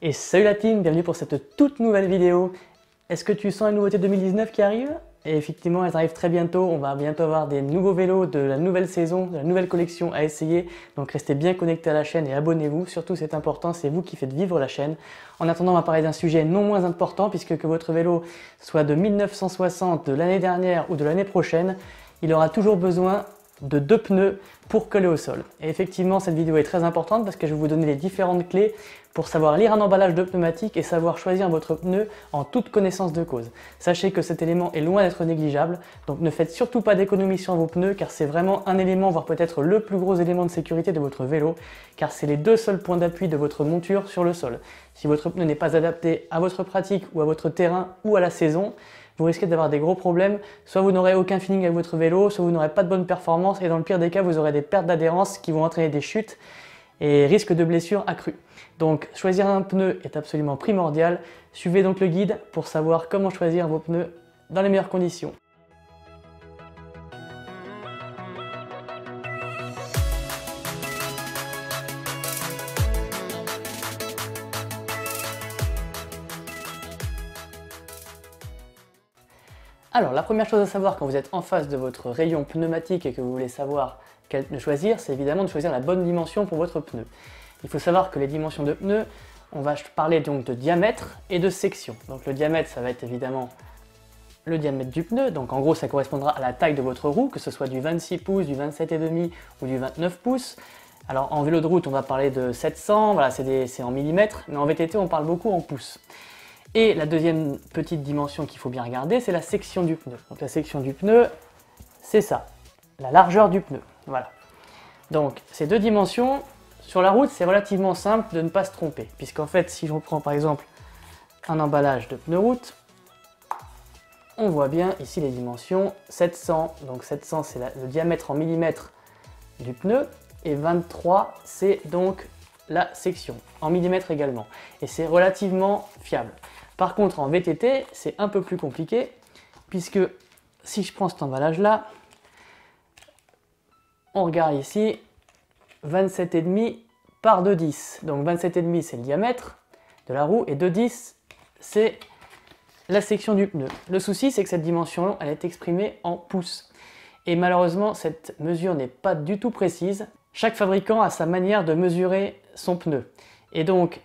Et salut la team, bienvenue pour cette toute nouvelle vidéo. Est-ce que tu sens les nouveautés 2019 qui arrivent? Et effectivement, elles arrivent très bientôt. On va bientôt avoir des nouveaux vélos de la nouvelle saison, de la nouvelle collection à essayer. Donc restez bien connectés à la chaîne et abonnez-vous. Surtout, c'est important, c'est vous qui faites vivre la chaîne. En attendant, on va parler d'un sujet non moins important, puisque que votre vélo soit de 1960, de l'année dernière ou de l'année prochaine, il aura toujours besoin de 2 pneus pour coller au sol. Et effectivement, cette vidéo est très importante parce que je vais vous donner les différentes clés pour savoir lire un emballage de pneumatique et savoir choisir votre pneu en toute connaissance de cause. Sachez que cet élément est loin d'être négligeable, donc ne faites surtout pas d'économie sur vos pneus car c'est vraiment un élément, voire peut-être le plus gros élément de sécurité de votre vélo, car c'est les 2 seuls points d'appui de votre monture sur le sol. Si votre pneu n'est pas adapté à votre pratique ou à votre terrain ou à la saison, vous risquez d'avoir des gros problèmes, soit vous n'aurez aucun feeling avec votre vélo, soit vous n'aurez pas de bonne performance et dans le pire des cas, vous aurez des pertes d'adhérence qui vont entraîner des chutes et risque de blessures accrues. Donc choisir un pneu est absolument primordial. Suivez donc le guide pour savoir comment choisir vos pneus dans les meilleures conditions. Alors, la première chose à savoir quand vous êtes en face de votre rayon pneumatique et que vous voulez savoir quel pneu choisir, c'est évidemment de choisir la bonne dimension pour votre pneu. Il faut savoir que les dimensions de pneus, on va parler donc de diamètre et de section. Donc le diamètre, ça va être évidemment le diamètre du pneu. Donc en gros, ça correspondra à la taille de votre roue, que ce soit du 26 pouces, du 27,5 ou du 29 pouces. Alors en vélo de route, on va parler de 700, voilà, c'est en millimètres, mais en VTT, on parle beaucoup en pouces. Et la deuxième petite dimension qu'il faut bien regarder, c'est la section du pneu. Donc la section du pneu, c'est ça, la largeur du pneu. Voilà. Donc ces 2 dimensions, sur la route, c'est relativement simple de ne pas se tromper. Puisqu'en fait, si je reprends par exemple un emballage de pneus route, on voit bien ici les dimensions 700. Donc 700, c'est le diamètre en millimètres du pneu. Et 23, c'est donc la section, en millimètres également. Et c'est relativement fiable. Par contre, en VTT, c'est un peu plus compliqué, puisque si je prends cet emballage-là, on regarde ici, 27,5 par 2,10. Donc 27,5, c'est le diamètre de la roue, et 2,10, c'est la section du pneu. Le souci, c'est que cette dimension, elle est exprimée en pouces. Et malheureusement, cette mesure n'est pas du tout précise. Chaque fabricant a sa manière de mesurer son pneu. Et donc,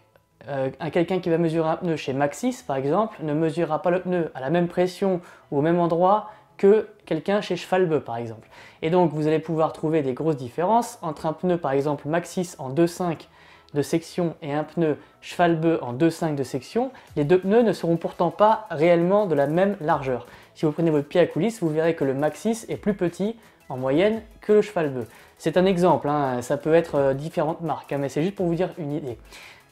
quelqu'un qui va mesurer un pneu chez Maxxis, par exemple, ne mesurera pas le pneu à la même pression ou au même endroit que quelqu'un chez Schwalbe, par exemple. Et donc, vous allez pouvoir trouver des grosses différences entre un pneu, par exemple, Maxxis en 2,5 de section et un pneu Schwalbe en 2,5 de section. Les 2 pneus ne seront pourtant pas réellement de la même largeur. Si vous prenez votre pied à coulisse, vous verrez que le Maxxis est plus petit en moyenne que le Schwalbe. C'est un exemple, hein, ça peut être différentes marques, hein, mais c'est juste pour vous dire une idée.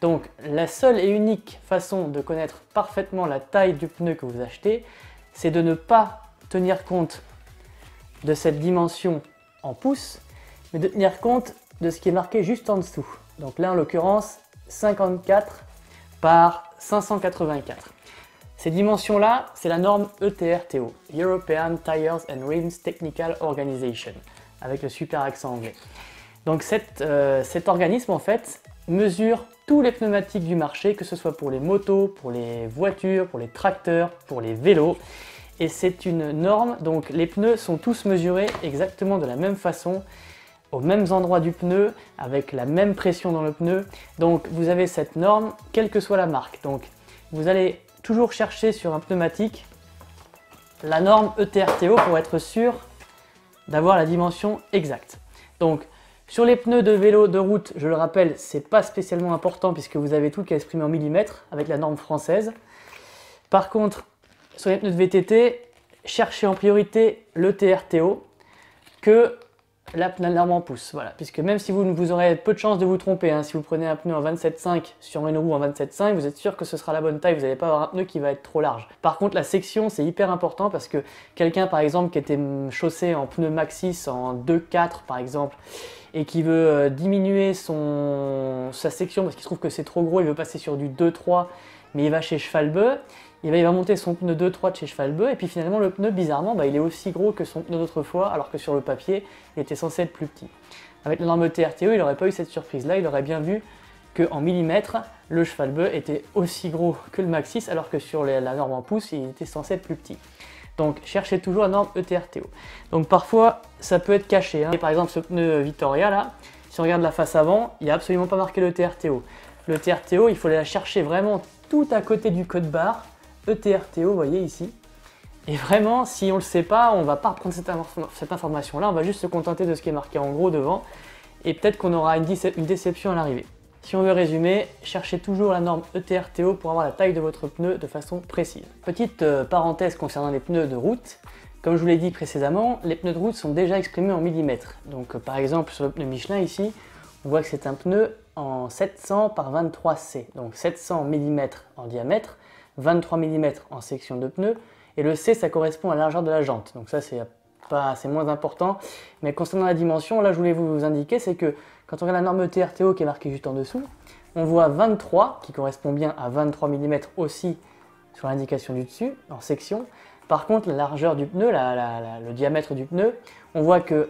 Donc la seule et unique façon de connaître parfaitement la taille du pneu que vous achetez, c'est de ne pas tenir compte de cette dimension en pouces, mais de tenir compte de ce qui est marqué juste en dessous. Donc là en l'occurrence 54 par 584. Ces dimensions-là, c'est la norme ETRTO, European Tires and Rims Technical Organization, avec le super accent anglais. Donc cet organisme en fait mesure tous les pneumatiques du marché, que ce soit pour les motos, pour les voitures, pour les tracteurs, pour les vélos. Et c'est une norme, donc les pneus sont tous mesurés exactement de la même façon, aux mêmes endroits du pneu, avec la même pression dans le pneu. Donc vous avez cette norme, quelle que soit la marque. Donc vous allez toujours chercher sur un pneumatique la norme ETRTO pour être sûr d'avoir la dimension exacte. Donc sur les pneus de vélo de route, je le rappelle, c'est pas spécialement important puisque vous avez tout qui est exprimé en millimètres avec la norme française. Par contre, sur les pneus de VTT, cherchez en priorité le TRTO que la norme en pouces. Voilà, puisque même si vous aurez peu de chances de vous tromper, hein, si vous prenez un pneu en 27,5 sur une roue en 27,5, vous êtes sûr que ce sera la bonne taille, vous n'allez pas avoir un pneu qui va être trop large. Par contre, la section, c'est hyper important parce que quelqu'un, par exemple, qui était chaussé en pneu Maxxis en 2,4 par exemple, et qui veut diminuer sa section parce qu'il trouve que c'est trop gros, il veut passer sur du 2,3, mais il va chez Schwalbe, il va monter son pneu 2,3 de chez Schwalbe, et puis finalement le pneu, bizarrement, il est aussi gros que son pneu d'autrefois, alors que sur le papier, il était censé être plus petit. Avec la norme TRTO, il n'aurait pas eu cette surprise-là, il aurait bien vu qu'en millimètres, le cheval bœuf était aussi gros que le Mach 6, alors que sur la norme en pouces, il était censé être plus petit. Donc cherchez toujours la norme ETRTO. Donc parfois, ça peut être caché. Et par exemple, ce pneu Vittoria là, si on regarde la face avant, il n'y a absolument pas marqué le ETRTO. Le ETRTO, il faut aller la chercher vraiment tout à côté du code barre. ETRTO, vous voyez ici. Et vraiment, si on ne le sait pas, on ne va pas reprendre cette information-là, on va juste se contenter de ce qui est marqué en gros devant, et peut-être qu'on aura une déception à l'arrivée. Si on veut résumer, cherchez toujours la norme ETRTO pour avoir la taille de votre pneu de façon précise. Petite parenthèse concernant les pneus de route. Comme je vous l'ai dit précédemment, les pneus de route sont déjà exprimés en millimètres. Donc par exemple sur le pneu Michelin ici, on voit que c'est un pneu en 700 par 23C. Donc 700 mm en diamètre, 23 mm en section de pneu, et le C ça correspond à la largeur de la jante. Donc ça c'est moins important. Mais concernant la dimension, là je voulais vous indiquer, c'est que quand on regarde la norme ETRTO qui est marquée juste en dessous, on voit 23 qui correspond bien à 23 mm aussi sur l'indication du dessus, en section. Par contre, la largeur du pneu, le diamètre du pneu, on voit que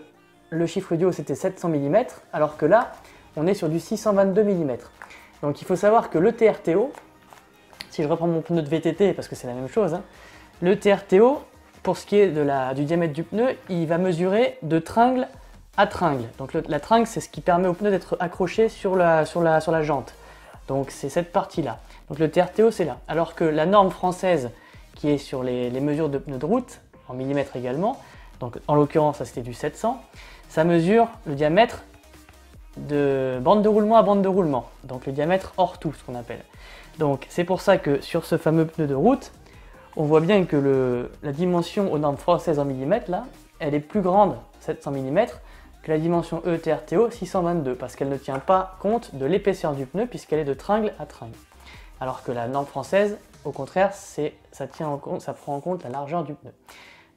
le chiffre du haut c'était 700 mm, alors que là, on est sur du 622 mm. Donc il faut savoir que l'ETRTO, si je reprends mon pneu de VTT, parce que c'est la même chose, hein, l'ETRTO, pour ce qui est du diamètre du pneu, il va mesurer de tringle à tringle. Donc la tringle, c'est ce qui permet au pneu d'être accroché sur la jante. Donc c'est cette partie-là. Donc le TRTO, c'est là. Alors que la norme française, qui est sur les mesures de pneus de route, en millimètres également, donc en l'occurrence, ça c'était du 700, ça mesure le diamètre de bande de roulement à bande de roulement. Donc le diamètre hors tout, ce qu'on appelle. Donc c'est pour ça que sur ce fameux pneu de route, on voit bien que la dimension aux normes françaises en millimètres, là, elle est plus grande, 700 mm, que la dimension ETRTO 622, parce qu'elle ne tient pas compte de l'épaisseur du pneu, puisqu'elle est de tringle à tringle. Alors que la norme française, au contraire, ça prend en compte la largeur du pneu.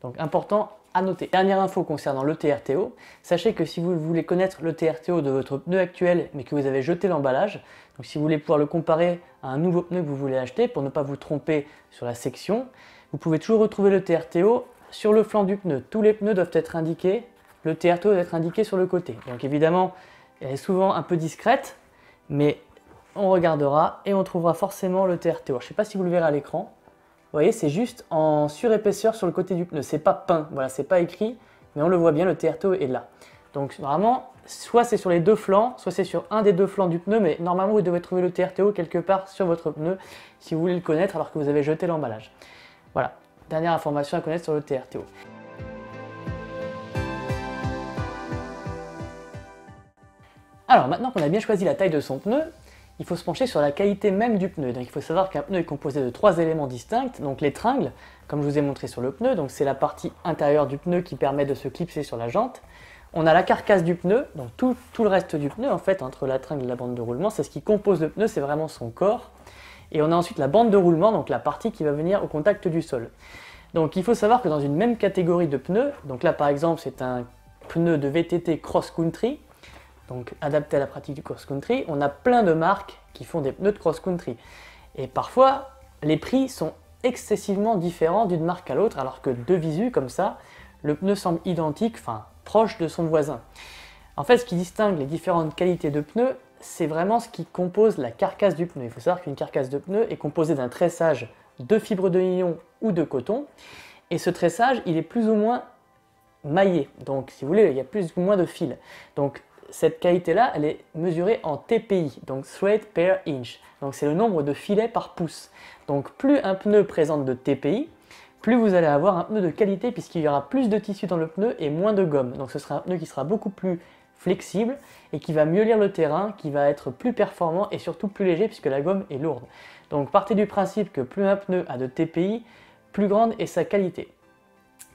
Donc important à noter. Dernière info concernant l'ETRTO, sachez que si vous voulez connaître l'ETRTO de votre pneu actuel, mais que vous avez jeté l'emballage, donc si vous voulez pouvoir le comparer à un nouveau pneu que vous voulez acheter, pour ne pas vous tromper sur la section, vous pouvez toujours retrouver l'ETRTO sur le flanc du pneu. Tous les pneus doivent être indiqués, l'ETRTO doit être indiqué sur le côté. Donc évidemment, elle est souvent un peu discrète, mais on regardera et on trouvera forcément l'ETRTO. Je ne sais pas si vous le verrez à l'écran. Vous voyez, c'est juste en surépaisseur sur le côté du pneu. C'est pas peint, voilà, c'est pas écrit, mais on le voit bien, le TRTO est là. Donc vraiment, soit c'est sur les deux flancs, soit c'est sur un des deux flancs du pneu, mais normalement vous devez trouver le TRTO quelque part sur votre pneu si vous voulez le connaître alors que vous avez jeté l'emballage. Voilà, dernière information à connaître sur le TRTO. Alors maintenant qu'on a bien choisi la taille de son pneu, il faut se pencher sur la qualité même du pneu. Donc il faut savoir qu'un pneu est composé de 3 éléments distincts, donc les tringles, comme je vous ai montré sur le pneu, donc c'est la partie intérieure du pneu qui permet de se clipser sur la jante. On a la carcasse du pneu, donc tout le reste du pneu en fait, entre la tringle et la bande de roulement, c'est ce qui compose le pneu, c'est vraiment son corps. Et on a ensuite la bande de roulement, donc la partie qui va venir au contact du sol. Donc il faut savoir que dans une même catégorie de pneus, donc là par exemple c'est un pneu de VTT cross-country, donc adapté à la pratique du cross-country, on a plein de marques qui font des pneus de cross-country. Et parfois, les prix sont excessivement différents d'une marque à l'autre, alors que de visu, comme ça, le pneu semble identique, enfin proche de son voisin. En fait, ce qui distingue les différentes qualités de pneus, c'est vraiment ce qui compose la carcasse du pneu. Il faut savoir qu'une carcasse de pneu est composée d'un tressage de fibres de nylon ou de coton, et ce tressage, il est plus ou moins maillé. Donc, si vous voulez, il y a plus ou moins de fils. Donc, cette qualité-là, elle est mesurée en TPI, donc thread per inch. Donc c'est le nombre de filets par pouce. Donc plus un pneu présente de TPI, plus vous allez avoir un pneu de qualité puisqu'il y aura plus de tissu dans le pneu et moins de gomme. Donc ce sera un pneu qui sera beaucoup plus flexible et qui va mieux lire le terrain, qui va être plus performant et surtout plus léger puisque la gomme est lourde. Donc partez du principe que plus un pneu a de TPI, plus grande est sa qualité.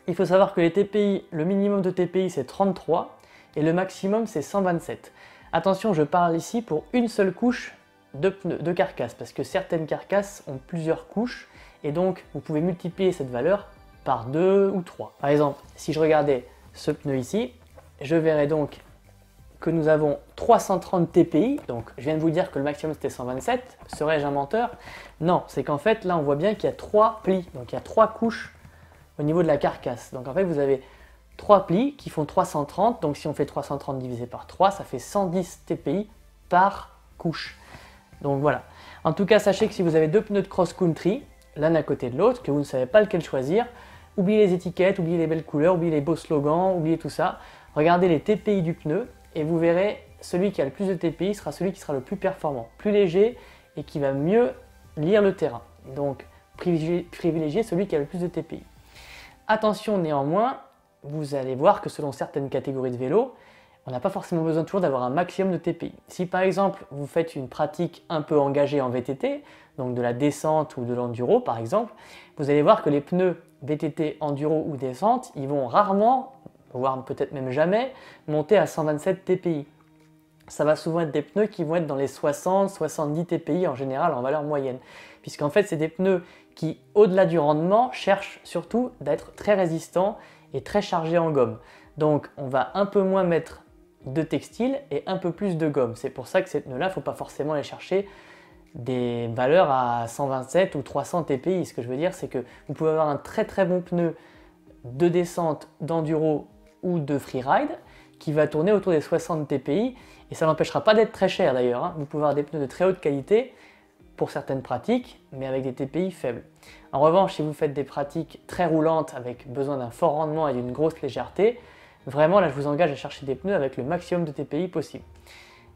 Il faut savoir que les TPI, le minimum de TPI c'est 33, et le maximum c'est 127. Attention, je parle ici pour une seule couche de pneus, de carcasse, parce que certaines carcasses ont plusieurs couches, et donc vous pouvez multiplier cette valeur par 2 ou 3. Par exemple, si je regardais ce pneu ici, je verrais donc que nous avons 330 TPI, donc je viens de vous dire que le maximum c'était 127, serais-je un menteur? Non, c'est qu'en fait là on voit bien qu'il y a 3 plis, donc il y a 3 couches au niveau de la carcasse. Donc en fait vous avez 3 plis qui font 330, donc si on fait 330 divisé par 3, ça fait 110 TPI par couche. Donc voilà. En tout cas, sachez que si vous avez deux pneus de cross-country, l'un à côté de l'autre, que vous ne savez pas lequel choisir, oubliez les étiquettes, oubliez les belles couleurs, oubliez les beaux slogans, oubliez tout ça. Regardez les TPI du pneu et vous verrez, celui qui a le plus de TPI sera celui qui sera le plus performant, plus léger et qui va mieux lire le terrain. Donc privilégiez celui qui a le plus de TPI. Attention néanmoins, vous allez voir que selon certaines catégories de vélos, on n'a pas forcément besoin toujours d'avoir un maximum de TPI. Si par exemple vous faites une pratique un peu engagée en VTT, donc de la descente ou de l'enduro par exemple, vous allez voir que les pneus VTT, enduro ou descente, ils vont rarement, voire peut-être même jamais, monter à 127 TPI. Ça va souvent être des pneus qui vont être dans les 60-70 TPI en général en valeur moyenne. Puisqu'en fait c'est des pneus qui, au-delà du rendement, cherchent surtout d'être très résistants et très chargés en gomme. Donc on va un peu moins mettre de textile et un peu plus de gomme. C'est pour ça que ces pneus-là, il ne faut pas forcément aller chercher des valeurs à 127 ou 300 TPI. Ce que je veux dire, c'est que vous pouvez avoir un très très bon pneu de descente, d'enduro ou de freeride qui va tourner autour des 60 TPI et ça n'empêchera pas d'être très cher d'ailleurs. Hein. Vous pouvez avoir des pneus de très haute qualité pour certaines pratiques, mais avec des TPI faibles. En revanche, si vous faites des pratiques très roulantes avec besoin d'un fort rendement et d'une grosse légèreté, vraiment là je vous engage à chercher des pneus avec le maximum de TPI possible.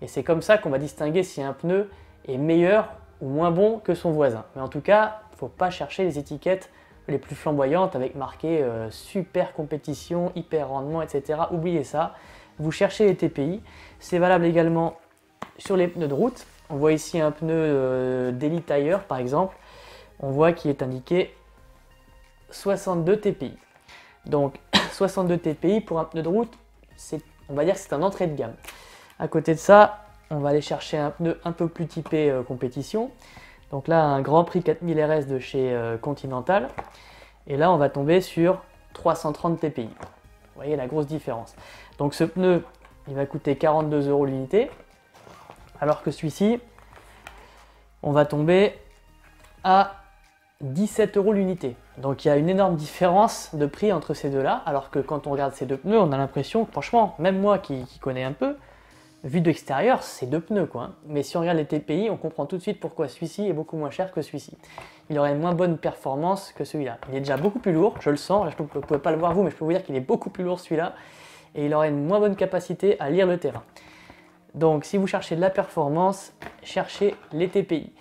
Et c'est comme ça qu'on va distinguer si un pneu est meilleur ou moins bon que son voisin. Mais en tout cas, il ne faut pas chercher les étiquettes les plus flamboyantes avec marqué super compétition, hyper rendement, etc. Oubliez ça, vous cherchez les TPI. C'est valable également sur les pneus de route. On voit ici un pneu Daily Tire par exemple. On voit qu'il est indiqué 62 TPI. Donc 62 TPI pour un pneu de route, on va dire que c'est un entrée de gamme. À côté de ça, on va aller chercher un pneu un peu plus typé compétition. Donc là, un Grand Prix 4000 RS de chez Continental. Et là, on va tomber sur 330 TPI. Vous voyez la grosse différence. Donc ce pneu, il va coûter 42 € l'unité. Alors que celui-ci, on va tomber à 17 € l'unité. Donc il y a une énorme différence de prix entre ces deux-là. Alors que quand on regarde ces deux pneus, on a l'impression, franchement, même moi qui connais un peu, vu de l'extérieur, c'est deux pneus quoi. Mais si on regarde les TPI, on comprend tout de suite pourquoi celui-ci est beaucoup moins cher que celui-ci. Il aurait une moins bonne performance que celui-là. Il est déjà beaucoup plus lourd, je le sens. Là, je ne pouvez pas le voir vous, mais je peux vous dire qu'il est beaucoup plus lourd celui-là. Et il aurait une moins bonne capacité à lire le terrain. Donc si vous cherchez de la performance, cherchez les TPI.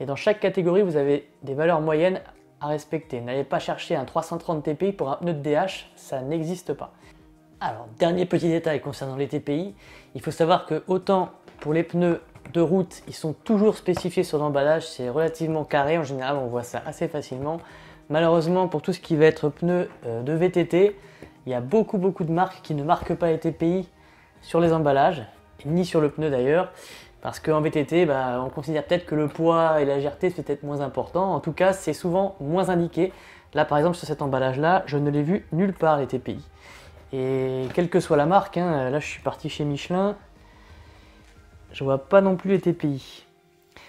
Et dans chaque catégorie, vous avez des valeurs moyennes à respecter. N'allez pas chercher un 330 TPI pour un pneu de DH, ça n'existe pas. Alors, dernier petit détail concernant les TPI, il faut savoir que autant pour les pneus de route, ils sont toujours spécifiés sur l'emballage, c'est relativement carré, en général on voit ça assez facilement. Malheureusement, pour tout ce qui va être pneus de VTT, il y a beaucoup de marques qui ne marquent pas les TPI sur les emballages, ni sur le pneu d'ailleurs, parce qu'en VTT, on considère peut-être que le poids et la légèreté c'est peut-être moins important, en tout cas c'est souvent moins indiqué. Là par exemple sur cet emballage-là, je ne l'ai vu nulle part les TPI. Et quelle que soit la marque, hein, là je suis parti chez Michelin, je vois pas non plus les TPI.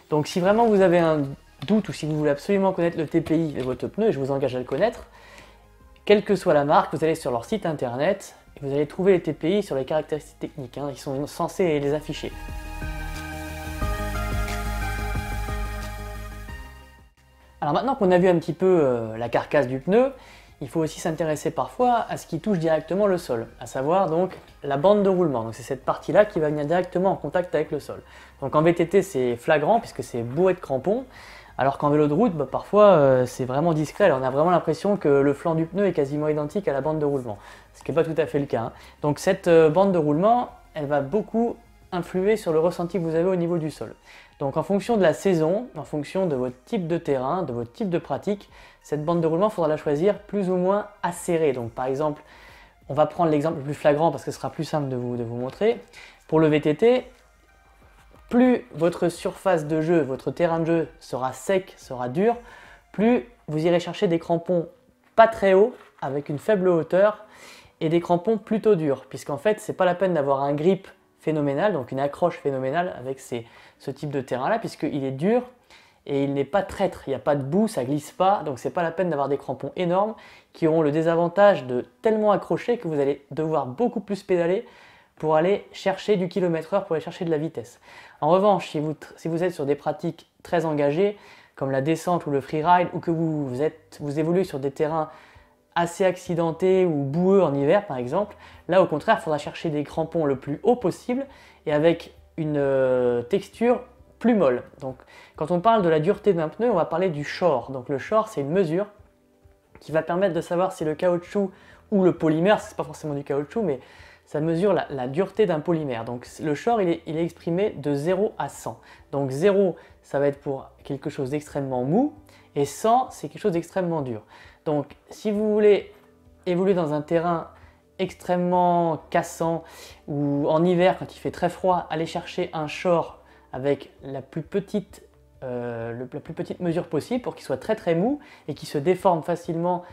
Donc si vraiment vous avez un doute ou si vous voulez absolument connaître le TPI de votre pneu, et je vous engage à le connaître, quelle que soit la marque, vous allez sur leur site internet et vous allez trouver les TPI sur les caractéristiques techniques, hein, ils sont censés les afficher. Alors maintenant qu'on a vu un petit peu la carcasse du pneu, il faut aussi s'intéresser parfois à ce qui touche directement le sol, à savoir donc la bande de roulement. Donc c'est cette partie-là qui va venir directement en contact avec le sol. Donc en VTT c'est flagrant puisque c'est bourré de crampons, alors qu'en vélo de route parfois c'est vraiment discret. Alors on a vraiment l'impression que le flanc du pneu est quasiment identique à la bande de roulement, ce qui n'est pas tout à fait le cas. Hein. Donc cette bande de roulement, elle va beaucoup influer sur le ressenti que vous avez au niveau du sol. Donc en fonction de la saison, en fonction de votre type de terrain, de votre type de pratique, cette bande de roulement, il faudra la choisir plus ou moins acérée. Donc par exemple, on va prendre l'exemple le plus flagrant parce que ce sera plus simple de vous montrer. Pour le VTT, plus votre surface de jeu, votre terrain de jeu sera sec, sera dur, plus vous irez chercher des crampons pas très hauts, avec une faible hauteur, et des crampons plutôt durs, puisqu'en fait, c'est pas la peine d'avoir un grip phénoménal, donc une accroche phénoménale avec ce type de terrain-là, puisqu'il est dur et il n'est pas traître, il n'y a pas de boue, ça glisse pas, donc c'est pas la peine d'avoir des crampons énormes qui auront le désavantage de tellement accrocher que vous allez devoir beaucoup plus pédaler pour aller chercher du kilomètre-heure, pour aller chercher de la vitesse. En revanche, si vous êtes sur des pratiques très engagées, comme la descente ou le freeride, ou que vous évoluez sur des terrains assez accidentés ou boueux en hiver par exemple, là au contraire, il faudra chercher des crampons le plus haut possible et avec une texture plus molle. Donc quand on parle de la dureté d'un pneu, on va parler du shore. Donc le shore, c'est une mesure qui va permettre de savoir si le caoutchouc ou le polymère, c'est pas forcément du caoutchouc, mais ça mesure la dureté d'un polymère. Donc le shore, il est exprimé de 0 à 100. Donc 0, ça va être pour quelque chose d'extrêmement mou, et 100, c'est quelque chose d'extrêmement dur. Donc si vous voulez évoluer dans un terrain extrêmement cassant, ou en hiver, quand il fait très froid, aller chercher un shore avec la plus petite mesure possible pour qu'il soit très très mou et qu'il se déforme facilement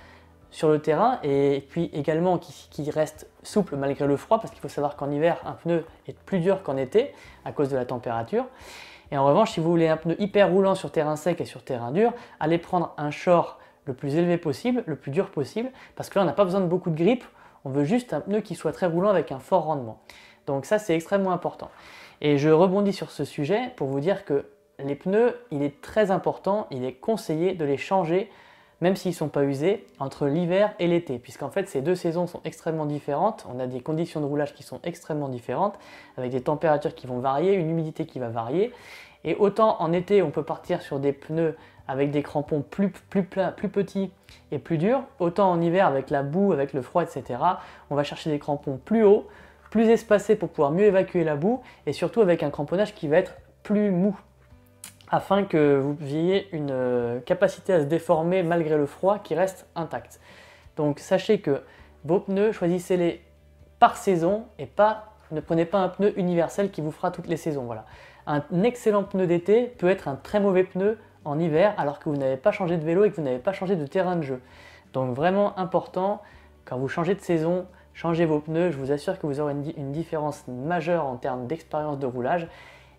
sur le terrain, et puis également qui reste souple malgré le froid, parce qu'il faut savoir qu'en hiver un pneu est plus dur qu'en été à cause de la température. Et en revanche, si vous voulez un pneu hyper roulant sur terrain sec et sur terrain dur, allez prendre un shore le plus élevé possible, le plus dur possible, parce que là on n'a pas besoin de beaucoup de grip, on veut juste un pneu qui soit très roulant avec un fort rendement. Donc ça, c'est extrêmement important. Et je rebondis sur ce sujet pour vous dire que les pneus, il est très important, il est conseillé de les changer, même s'ils ne sont pas usés, entre l'hiver et l'été, puisqu'en fait ces deux saisons sont extrêmement différentes, on a des conditions de roulage qui sont extrêmement différentes, avec des températures qui vont varier, une humidité qui va varier, et autant en été on peut partir sur des pneus avec des crampons plus petits et plus durs, autant en hiver avec la boue, avec le froid, etc., on va chercher des crampons plus hauts, plus espacés pour pouvoir mieux évacuer la boue, et surtout avec un cramponnage qui va être plus mou, afin que vous ayez une capacité à se déformer malgré le froid qui reste intacte. Donc sachez que vos pneus, choisissez-les par saison et ne prenez pas un pneu universel qui vous fera toutes les saisons. Voilà. Un excellent pneu d'été peut être un très mauvais pneu en hiver alors que vous n'avez pas changé de vélo et que vous n'avez pas changé de terrain de jeu. Donc vraiment important, quand vous changez de saison, changez vos pneus, je vous assure que vous aurez une différence majeure en termes d'expérience de roulage.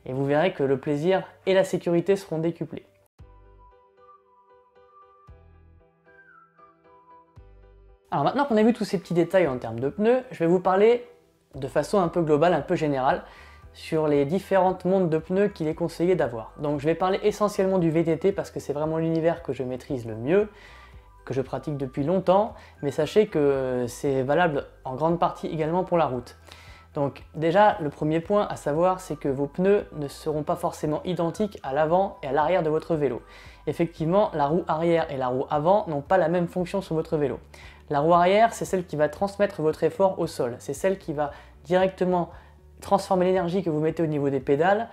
Et vous verrez que le plaisir et la sécurité seront décuplés. Alors maintenant qu'on a vu tous ces petits détails en termes de pneus, je vais vous parler de façon un peu globale, un peu générale, sur les différentes montres de pneus qu'il est conseillé d'avoir. Donc je vais parler essentiellement du VTT parce que c'est vraiment l'univers que je maîtrise le mieux, que je pratique depuis longtemps, mais sachez que c'est valable en grande partie également pour la route. Donc déjà, le premier point à savoir, c'est que vos pneus ne seront pas forcément identiques à l'avant et à l'arrière de votre vélo. Effectivement, la roue arrière et la roue avant n'ont pas la même fonction sur votre vélo. La roue arrière, c'est celle qui va transmettre votre effort au sol. C'est celle qui va directement transformer l'énergie que vous mettez au niveau des pédales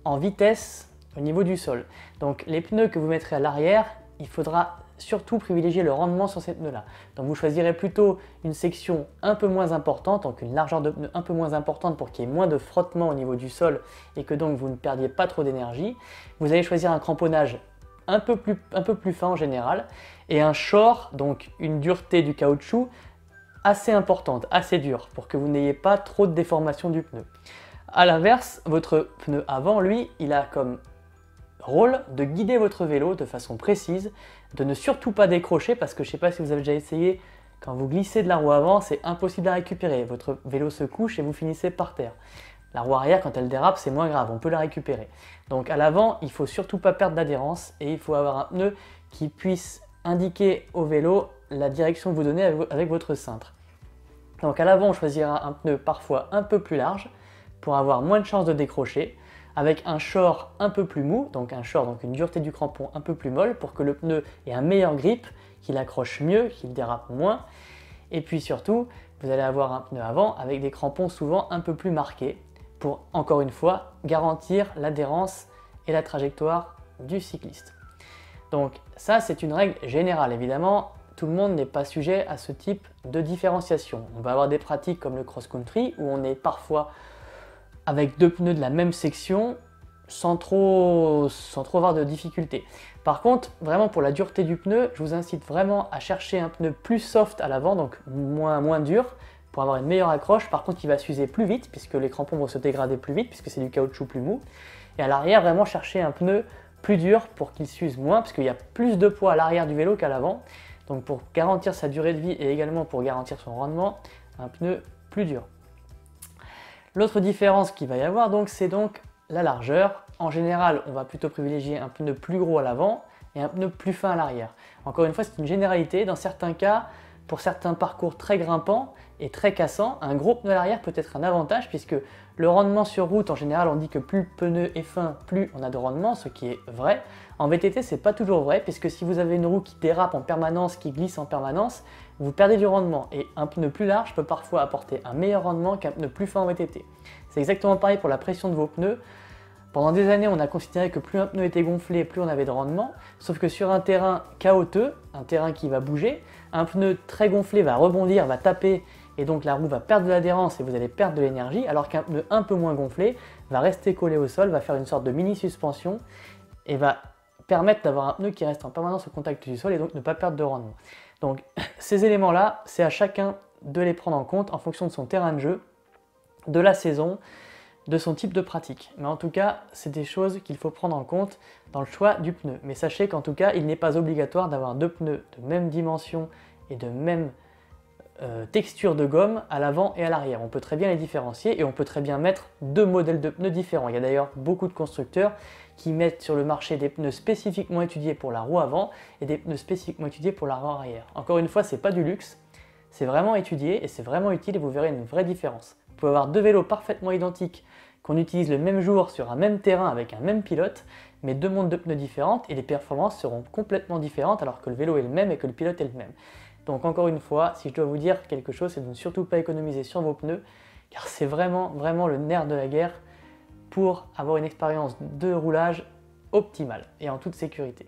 en vitesse au niveau du sol. Donc les pneus que vous mettrez à l'arrière, il faudra surtout privilégier le rendement sur ces pneus-là. Donc vous choisirez plutôt une section un peu moins importante, donc une largeur de pneu un peu moins importante pour qu'il y ait moins de frottement au niveau du sol et que donc vous ne perdiez pas trop d'énergie. Vous allez choisir un cramponnage un peu plus fin en général et un shore, donc une dureté du caoutchouc assez importante, assez dure pour que vous n'ayez pas trop de déformation du pneu. A l'inverse, votre pneu avant, lui, il a comme rôle de guider votre vélo de façon précise, de ne surtout pas décrocher parce que je ne sais pas si vous avez déjà essayé, quand vous glissez de la roue avant, c'est impossible à récupérer. Votre vélo se couche et vous finissez par terre. La roue arrière, quand elle dérape, c'est moins grave, on peut la récupérer. Donc à l'avant, il ne faut surtout pas perdre d'adhérence et il faut avoir un pneu qui puisse indiquer au vélo la direction que vous donnez avec votre cintre. Donc à l'avant, on choisira un pneu parfois un peu plus large pour avoir moins de chances de décrocher, avec un shore un peu plus mou, donc un shore, donc une dureté du crampon un peu plus molle pour que le pneu ait un meilleur grip, qu'il accroche mieux, qu'il dérape moins. Et puis surtout, vous allez avoir un pneu avant avec des crampons souvent un peu plus marqués pour, encore une fois, garantir l'adhérence et la trajectoire du cycliste. Donc ça, c'est une règle générale. Évidemment, tout le monde n'est pas sujet à ce type de différenciation. On va avoir des pratiques comme le cross-country où on est parfois avec deux pneus de la même section sans trop avoir de difficultés. Par contre, vraiment pour la dureté du pneu, je vous incite vraiment à chercher un pneu plus soft à l'avant, donc moins dur, pour avoir une meilleure accroche. Par contre, il va s'user plus vite puisque les crampons vont se dégrader plus vite puisque c'est du caoutchouc plus mou. Et à l'arrière, vraiment chercher un pneu plus dur pour qu'il s'use moins parce qu'il y a plus de poids à l'arrière du vélo qu'à l'avant. Donc pour garantir sa durée de vie et également pour garantir son rendement, un pneu plus dur. L'autre différence qu'il va y avoir, donc, c'est donc la largeur. En général, on va plutôt privilégier un pneu plus gros à l'avant et un pneu plus fin à l'arrière. Encore une fois, c'est une généralité. Dans certains cas, pour certains parcours très grimpants et très cassants, un gros pneu à l'arrière peut être un avantage puisque le rendement sur route, en général, on dit que plus le pneu est fin, plus on a de rendement, ce qui est vrai. En VTT, c'est pas toujours vrai puisque si vous avez une roue qui dérape en permanence, qui glisse en permanence, vous perdez du rendement et un pneu plus large peut parfois apporter un meilleur rendement qu'un pneu plus fin en VTT. C'est exactement pareil pour la pression de vos pneus. Pendant des années, on a considéré que plus un pneu était gonflé, plus on avait de rendement, sauf que sur un terrain chaotique, un terrain qui va bouger, un pneu très gonflé va rebondir, va taper, et donc la roue va perdre de l'adhérence et vous allez perdre de l'énergie, alors qu'un pneu un peu moins gonflé va rester collé au sol, va faire une sorte de mini-suspension, et va permettre d'avoir un pneu qui reste en permanence au contact du sol, et donc ne pas perdre de rendement. Donc ces éléments-là, c'est à chacun de les prendre en compte en fonction de son terrain de jeu, de la saison, de son type de pratique. Mais en tout cas, c'est des choses qu'il faut prendre en compte dans le choix du pneu. Mais sachez qu'en tout cas, il n'est pas obligatoire d'avoir deux pneus de même dimension et de même texture de gomme à l'avant et à l'arrière. On peut très bien les différencier et on peut très bien mettre deux modèles de pneus différents. Il y a d'ailleurs beaucoup de constructeurs qui mettent sur le marché des pneus spécifiquement étudiés pour la roue avant et des pneus spécifiquement étudiés pour la roue arrière. Encore une fois, c'est pas du luxe, c'est vraiment étudié et c'est vraiment utile et vous verrez une vraie différence. Vous pouvez avoir deux vélos parfaitement identiques qu'on utilise le même jour sur un même terrain avec un même pilote, mais deux montres de pneus différentes et les performances seront complètement différentes alors que le vélo est le même et que le pilote est le même. Donc encore une fois, si je dois vous dire quelque chose, c'est de ne surtout pas économiser sur vos pneus, car c'est vraiment le nerf de la guerre pour avoir une expérience de roulage optimale et en toute sécurité.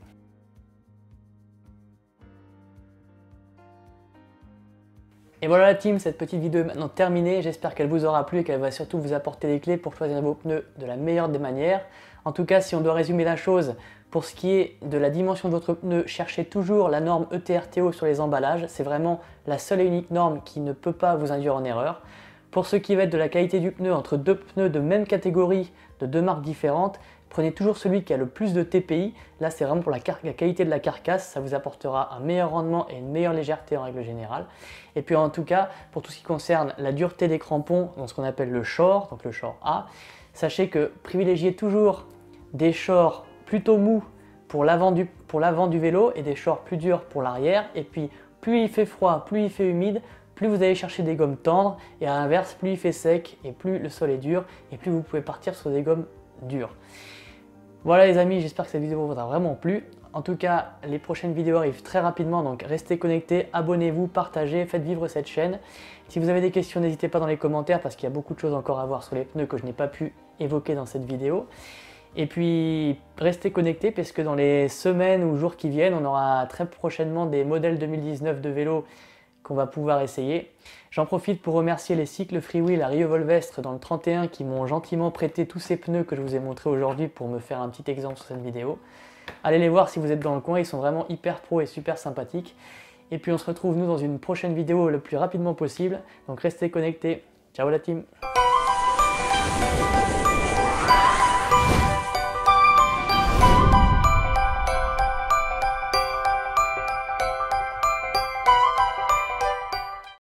Et voilà la team, cette petite vidéo est maintenant terminée, j'espère qu'elle vous aura plu et qu'elle va surtout vous apporter des clés pour choisir vos pneus de la meilleure des manières. En tout cas, si on doit résumer la chose, pour ce qui est de la dimension de votre pneu, cherchez toujours la norme ETRTO sur les emballages, c'est vraiment la seule et unique norme qui ne peut pas vous induire en erreur. Pour ce qui va être de la qualité du pneu, entre deux pneus de même catégorie, de deux marques différentes, prenez toujours celui qui a le plus de TPI, là c'est vraiment pour la qualité de la carcasse, ça vous apportera un meilleur rendement et une meilleure légèreté en règle générale. Et puis en tout cas, pour tout ce qui concerne la dureté des crampons, dans ce qu'on appelle le short, donc le short A, sachez que privilégiez toujours des shorts plutôt mous pour l'avant du vélo et des shorts plus durs pour l'arrière. Et puis plus il fait froid, plus il fait humide, plus vous allez chercher des gommes tendres et à l'inverse, plus il fait sec et plus le sol est dur et plus vous pouvez partir sur des gommes dures. Voilà les amis, j'espère que cette vidéo vous aura vraiment plu. En tout cas, les prochaines vidéos arrivent très rapidement, donc restez connectés, abonnez-vous, partagez, faites vivre cette chaîne. Si vous avez des questions, n'hésitez pas dans les commentaires parce qu'il y a beaucoup de choses encore à voir sur les pneus que je n'ai pas pu évoquer dans cette vidéo. Et puis, restez connectés parce que dans les semaines ou jours qui viennent, on aura très prochainement des modèles 2019 de vélos qu'on va pouvoir essayer. J'en profite pour remercier les cycles Freewheel à Rio Volvestre dans le 31 qui m'ont gentiment prêté tous ces pneus que je vous ai montrés aujourd'hui pour me faire un petit exemple sur cette vidéo. Allez les voir si vous êtes dans le coin, ils sont vraiment hyper pro et super sympathiques. Et puis on se retrouve nous dans une prochaine vidéo le plus rapidement possible. Donc restez connectés. Ciao la team!